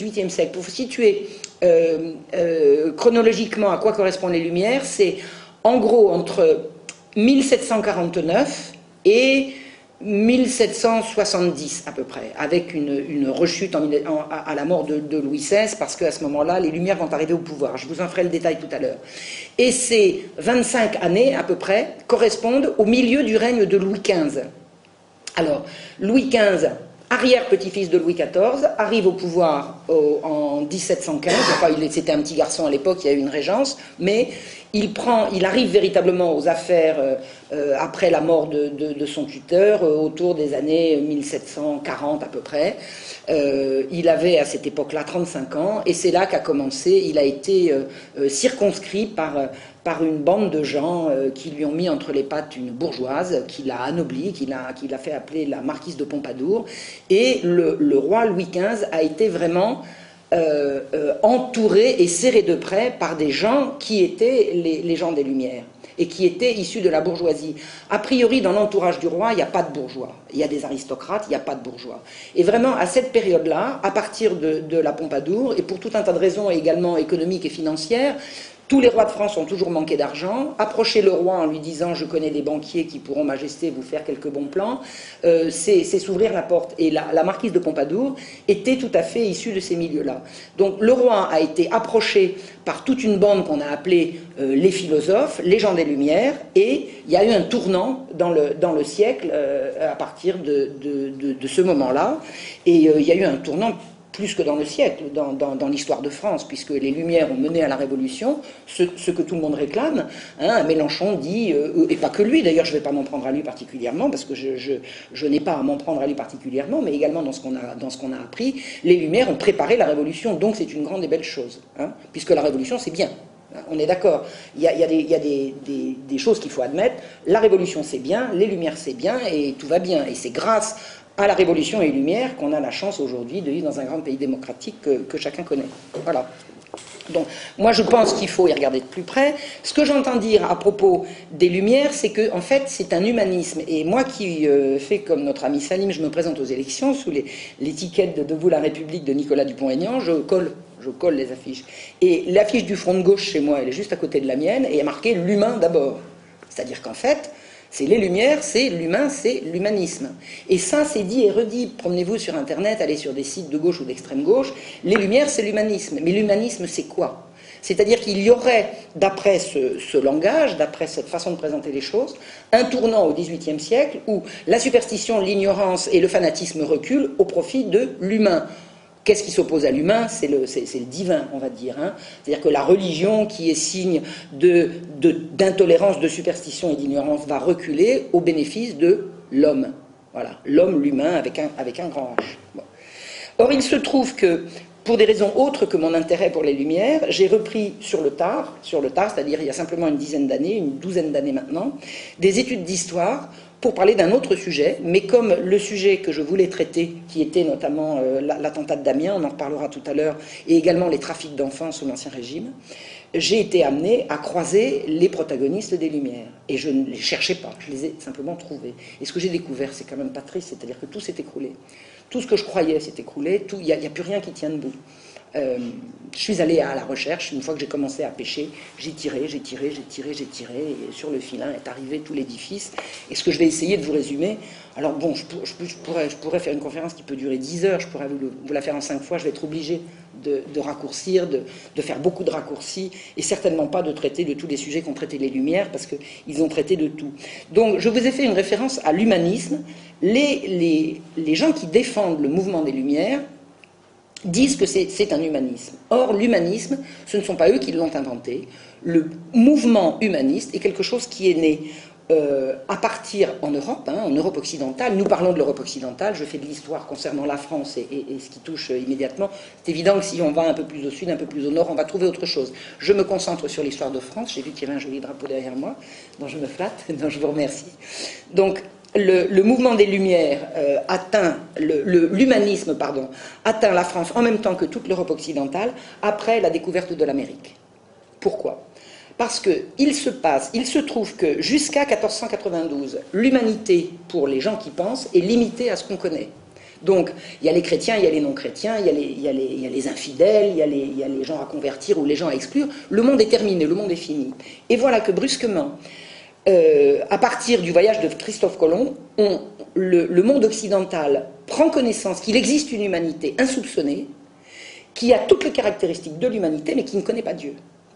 XVIIIe siècle. Pour vous situer chronologiquement à quoi correspondent les Lumières, c'est en gros entre 1749 et 1770 à peu près, avec une rechute à la mort de Louis XVI, parce qu'à ce moment-là, les Lumières vont arriver au pouvoir. Je vous en ferai le détail tout à l'heure. Et ces 25 années à peu près correspondent au milieu du règne de Louis XV. Alors, Louis XV, arrière-petit-fils de Louis XIV, arrive au pouvoir en 1715. Enfin, c'était un petit garçon à l'époque, il y a eu une régence, mais il arrive véritablement aux affaires après la mort de son tuteur, autour des années 1740 à peu près. Il avait à cette époque-là 35 ans, et c'est là qu'a commencé, il a été circonscrit par une bande de gens qui lui ont mis entre les pattes une bourgeoise, qui l'a anoblie, qui l'a fait appeler la marquise de Pompadour, et le roi Louis XV a été vraiment entouré et serré de près par des gens qui étaient les gens des Lumières et qui étaient issus de la bourgeoisie. A priori, dans l'entourage du roi, il n'y a pas de bourgeois. Il y a des aristocrates, il n'y a pas de bourgeois. Et vraiment, à cette période-là, à partir de la Pompadour, et pour tout un tas de raisons également économiques et financières, tous les rois de France ont toujours manqué d'argent. Approcher le roi en lui disant « je connais des banquiers qui pourront, Majesté, vous faire quelques bons plans », c'est s'ouvrir la porte. Et la marquise de Pompadour était tout à fait issue de ces milieux-là. Donc le roi a été approché par toute une bande qu'on a appelée les philosophes, les gens des Lumières, et il y a eu un tournant dans le siècle à partir de ce moment-là. Et il y a eu un tournant plus que dans le siècle, dans l'histoire de France, puisque les Lumières ont mené à la Révolution ce que tout le monde réclame. Hein, Mélenchon dit, et pas que lui, d'ailleurs je ne vais pas m'en prendre à lui particulièrement, parce que je n'ai pas à m'en prendre à lui particulièrement, mais également dans ce qu'on a appris, les Lumières ont préparé la Révolution, donc c'est une grande et belle chose, hein, puisque la Révolution c'est bien. On est d'accord. Il y a des choses qu'il faut admettre. La Révolution c'est bien, les Lumières c'est bien, et tout va bien. Et c'est grâce à la Révolution et les Lumières qu'on a la chance aujourd'hui de vivre dans un grand pays démocratique que chacun connaît. Voilà. Donc, moi je pense qu'il faut y regarder de plus près. Ce que j'entends dire à propos des Lumières, c'est que en fait c'est un humanisme. Et moi qui fais comme notre ami Salim, je me présente aux élections sous l'étiquette de Debout la République de Nicolas Dupont-Aignan, je colle les affiches. Et l'affiche du front de gauche chez moi, elle est juste à côté de la mienne, et il y a marqué l'humain d'abord. C'est-à-dire qu'en fait, c'est les Lumières, c'est l'humain, c'est l'humanisme. Et ça, c'est dit et redit. Promenez-vous sur Internet, allez sur des sites de gauche ou d'extrême gauche. Les Lumières, c'est l'humanisme. Mais l'humanisme, c'est quoi? C'est-à-dire qu'il y aurait, d'après ce langage, d'après cette façon de présenter les choses, un tournant au XVIIIe siècle où la superstition, l'ignorance et le fanatisme reculent au profit de l'humain. Qu'est-ce qui s'oppose à l'humain? C'est le divin, on va dire. Hein. C'est-à-dire que la religion, qui est signe d'intolérance, de superstition et d'ignorance, va reculer au bénéfice de l'homme. Voilà, l'homme, l'humain, avec un grand H. Bon. Or, il se trouve que, pour des raisons autres que mon intérêt pour les Lumières, j'ai repris sur le tard, c'est-à-dire il y a simplement une dizaine d'années, une douzaine d'années maintenant, des études d'histoire pour parler d'un autre sujet, mais comme le sujet que je voulais traiter, qui était notamment l'attentat d'Amiens, on en reparlera tout à l'heure, et également les trafics d'enfants sous l'Ancien Régime, j'ai été amené à croiser les protagonistes des Lumières. Et je ne les cherchais pas, je les ai simplement trouvés. Et ce que j'ai découvert, c'est quand même pas triste, c'est-à-dire que tout s'est écroulé. Tout ce que je croyais s'est écroulé, il n'y a plus rien qui tient debout. Je suis allé à la recherche, une fois que j'ai commencé à pêcher, j'ai tiré, et sur le filin est arrivé tout l'édifice. Et ce que je vais essayer de vous résumer, alors bon, je pourrais faire une conférence qui peut durer 10 heures, je pourrais vous la faire en 5 fois, je vais être obligé de raccourcir, de faire beaucoup de raccourcis, et certainement pas de traiter de tous les sujets qu'ont traités les Lumières, parce qu'ils ont traité de tout. Donc je vous ai fait une référence à l'humanisme. Les gens qui défendent le mouvement des Lumières disent que c'est un humanisme. Or, l'humanisme, ce ne sont pas eux qui l'ont inventé. Le mouvement humaniste est quelque chose qui est né à partir en Europe, en Europe occidentale. Nous parlons de l'Europe occidentale, je fais de l'histoire concernant la France et ce qui touche immédiatement. C'est évident que si on va un peu plus au sud, un peu plus au nord, on va trouver autre chose. Je me concentre sur l'histoire de France. J'ai vu qu'il y avait un joli drapeau derrière moi, dont je me flatte, dont je vous remercie. Donc, le mouvement des Lumières l'humanisme, atteint la France en même temps que toute l'Europe occidentale après la découverte de l'Amérique. Pourquoi? Parce qu'il se trouve que jusqu'à 1492, l'humanité, pour les gens qui pensent, est limitée à ce qu'on connaît. Donc, il y a les chrétiens, il y a les non-chrétiens, il y a les infidèles, il y a les gens à convertir ou les gens à exclure. Le monde est terminé, le monde est fini. Et voilà que brusquement, à partir du voyage de Christophe Colomb, le monde occidental prend connaissance qu'il existe une humanité insoupçonnée, qui a toutes les caractéristiques de l'humanité, mais qui ne connaît pas Dieu.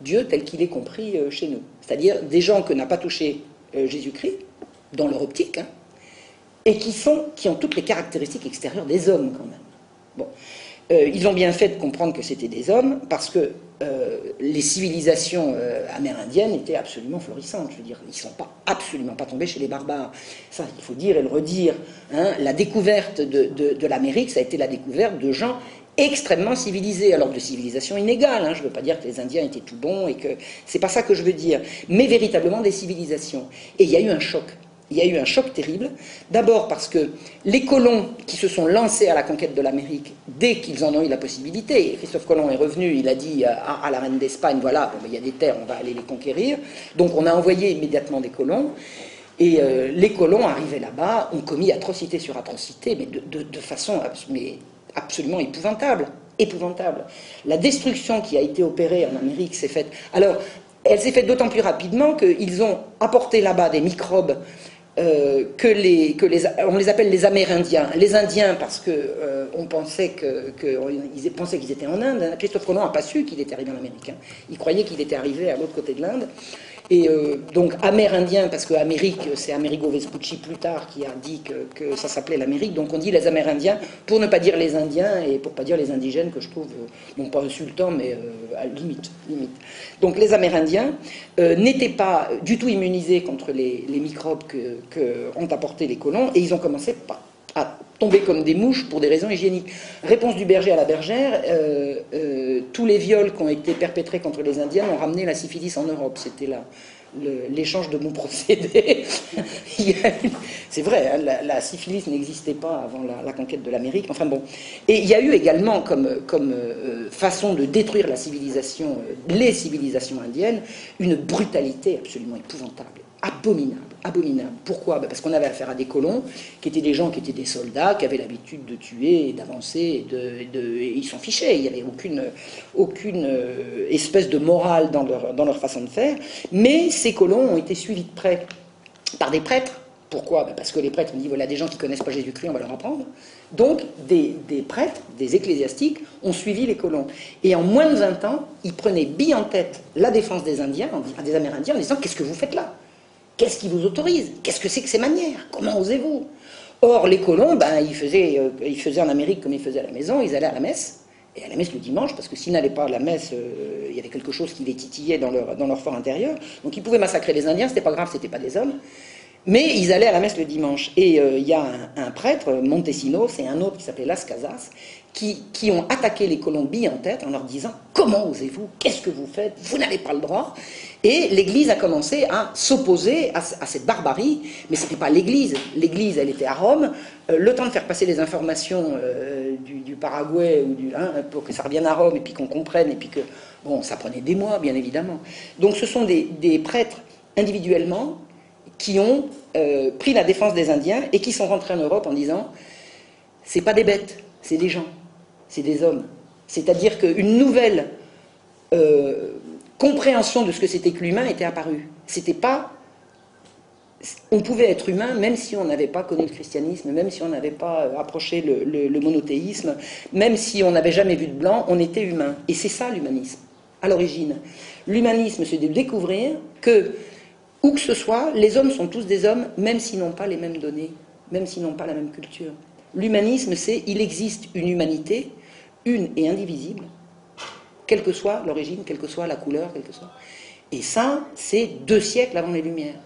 Dieu tel qu'il est compris chez nous. C'est-à-dire des gens que n'a pas touché Jésus-Christ, dans leur optique, hein, et qui ont toutes les caractéristiques extérieures des hommes, quand même. Bon. Ils ont bien fait de comprendre que c'était des hommes, parce que les civilisations amérindiennes étaient absolument florissantes. Je veux dire, ils ne sont absolument pas tombés chez les barbares. Ça, il faut dire et le redire. Hein. La découverte de l'Amérique, ça a été la découverte de gens extrêmement civilisés, alors de civilisations inégales. Hein. Je ne veux pas dire que les Indiens étaient tout bons, et que c'est pas ça que je veux dire, mais véritablement des civilisations. Et il y a eu un choc. Il y a eu un choc terrible, d'abord parce que les colons qui se sont lancés à la conquête de l'Amérique, dès qu'ils en ont eu la possibilité, Christophe Colomb est revenu, il a dit à la reine d'Espagne, voilà, bon, il y a des terres, on va aller les conquérir, donc on a envoyé immédiatement des colons, et les colons arrivés là-bas ont commis atrocité sur atrocité, mais de façon absolument épouvantable, épouvantable. La destruction qui a été opérée en Amérique s'est faite, alors elle s'est faite d'autant plus rapidement qu'ils ont apporté là-bas des microbes on les appelle les Amérindiens. Les Indiens parce qu'on pensait qu'ils pensaient qu'ils étaient en Inde. Christophe Colomb n'a pas su qu'il était arrivé en Amérique. Hein. Il croyait qu'il était arrivé à l'autre côté de l'Inde. Et donc Amérindien, parce que Amérique, c'est Amerigo Vespucci plus tard qui a dit que ça s'appelait l'Amérique, donc on dit les Amérindiens pour ne pas dire les Indiens et pour ne pas dire les indigènes, que je trouve, non pas insultant, mais à limite. Donc les Amérindiens n'étaient pas du tout immunisés contre les microbes que ont apporté les colons, et ils ont commencé à tomber comme des mouches pour des raisons hygiéniques. Réponse du berger à la bergère, tous les viols qui ont été perpétrés contre les Indiens ont ramené la syphilis en Europe. C'était l'échange de bons procédés. C'est vrai, hein, la syphilis n'existait pas avant la conquête de l'Amérique. Enfin bon. Et il y a eu également comme façon de détruire la civilisation, les civilisations indiennes, une brutalité absolument épouvantable. Abominable. Pourquoi? Parce qu'on avait affaire à des colons, qui étaient des gens qui étaient des soldats, qui avaient l'habitude de tuer et d'avancer, et ils s'en fichaient. Il n'y avait aucune espèce de morale dans leur façon de faire. Mais ces colons ont été suivis de près par des prêtres. Pourquoi? Parce que les prêtres ont dit, voilà, des gens qui ne connaissent pas Jésus-Christ, on va leur apprendre. Donc, des prêtres, des ecclésiastiques, ont suivi les colons. Et en moins de 20 ans, ils prenaient bille en tête la défense des Indiens, des Amérindiens, en disant, qu'est-ce que vous faites là? Qu'est-ce qui vous autorise? Qu'est-ce que c'est que ces manières? Comment osez-vous? Or, les colons, ils faisaient en Amérique comme ils faisaient à la maison, ils allaient à la messe, et à la messe le dimanche, parce que s'ils n'allaient pas à la messe, il y avait quelque chose qui les titillait dans leur fort intérieur. Donc ils pouvaient massacrer les Indiens, c'était pas grave, c'était pas des hommes. Mais ils allaient à la messe le dimanche. Et il y a un prêtre, Montesinos, et un autre qui s'appelait Las Casas, qui ont attaqué les colons billes en tête en leur disant « Comment osez-vous? Qu'est-ce que vous faites? Vous n'avez pas le droit !» Et l'Église a commencé à s'opposer à cette barbarie, mais ce n'était pas l'Église. L'Église, elle était à Rome. Le temps de faire passer les informations du Paraguay, pour que ça revienne à Rome, et puis qu'on comprenne, et puis que... Bon, ça prenait des mois, bien évidemment. Donc ce sont des prêtres individuellement qui ont pris la défense des Indiens et qui sont rentrés en Europe en disant « C'est pas des bêtes, c'est des gens, c'est des hommes. » C'est-à-dire qu'une nouvelle compréhension de ce que c'était que l'humain était apparue. C'était pas... On pouvait être humain même si on n'avait pas connu le christianisme, même si on n'avait pas approché le monothéisme, même si on n'avait jamais vu de blanc, on était humain. Et c'est ça l'humanisme, à l'origine. L'humanisme, c'est de découvrir que, où que ce soit, les hommes sont tous des hommes, même s'ils n'ont pas les mêmes données, même s'ils n'ont pas la même culture. L'humanisme, c'est il existe une humanité, une et indivisible, quelle que soit l'origine, quelle que soit la couleur, quelle que soit. Et ça, c'est 2 siècles avant les Lumières.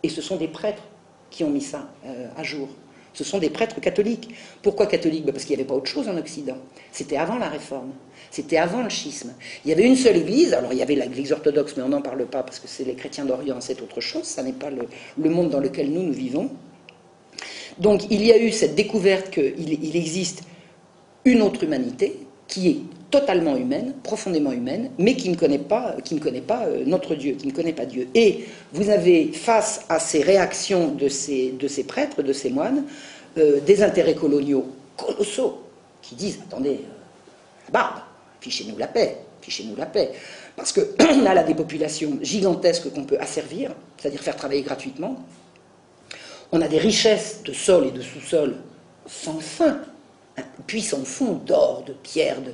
Et ce sont des prêtres qui ont mis ça à jour. Ce sont des prêtres catholiques. Pourquoi catholiques? Parce qu'il n'y avait pas autre chose en Occident. C'était avant la Réforme. C'était avant le schisme. Il y avait une seule église, alors il y avait l'église orthodoxe, mais on n'en parle pas parce que c'est les chrétiens d'Orient, c'est autre chose, ça n'est pas le monde dans lequel nous vivons. Donc il y a eu cette découverte qu'il existe une autre humanité qui est totalement humaine, profondément humaine, mais qui ne connaît pas notre Dieu, qui ne connaît pas Dieu. Et vous avez, face à ces réactions de ces prêtres, de ces moines, des intérêts coloniaux colossaux qui disent, attendez, la barbe, fichez-nous la paix, fichez-nous la paix. Parce qu'on a là des populations gigantesques qu'on peut asservir, c'est-à-dire faire travailler gratuitement. On a des richesses de sol et de sous-sol sans fin, un puissant fond d'or, de pierre, de...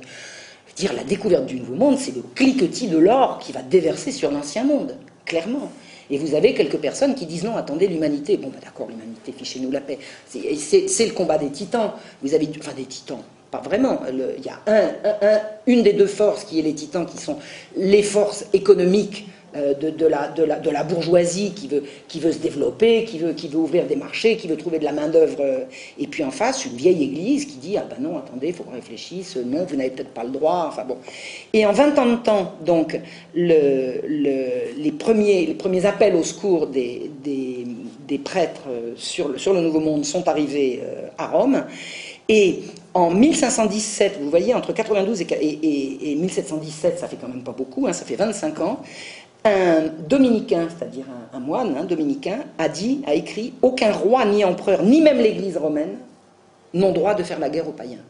dire la découverte du Nouveau Monde, c'est le cliquetis de l'or qui va déverser sur l'Ancien Monde, clairement. Et vous avez quelques personnes qui disent non, attendez, l'humanité, bon, bah d'accord, l'humanité, fichez-nous la paix. C'est le combat des titans. Vous avez, enfin, des titans, pas vraiment. Il y a une des deux forces qui est les titans, qui sont les forces économiques de la bourgeoisie qui veut se développer, qui veut ouvrir des marchés, qui veut trouver de la main-d'œuvre. Et puis en face, une vieille église qui dit ah ben non, attendez, il faut qu'on réfléchisse, non, vous n'avez peut-être pas le droit. Enfin bon. Et en 20 ans de temps, donc, les premiers appels au secours des prêtres sur le Nouveau Monde sont arrivés à Rome. Et en 1517, vous voyez, entre 92 et 1717, ça fait quand même pas beaucoup, hein, ça fait 25 ans, un dominicain, c'est-à-dire un moine dominicain, a écrit « Aucun roi, ni empereur, ni même l'Église romaine n'ont droit de faire la guerre aux païens ».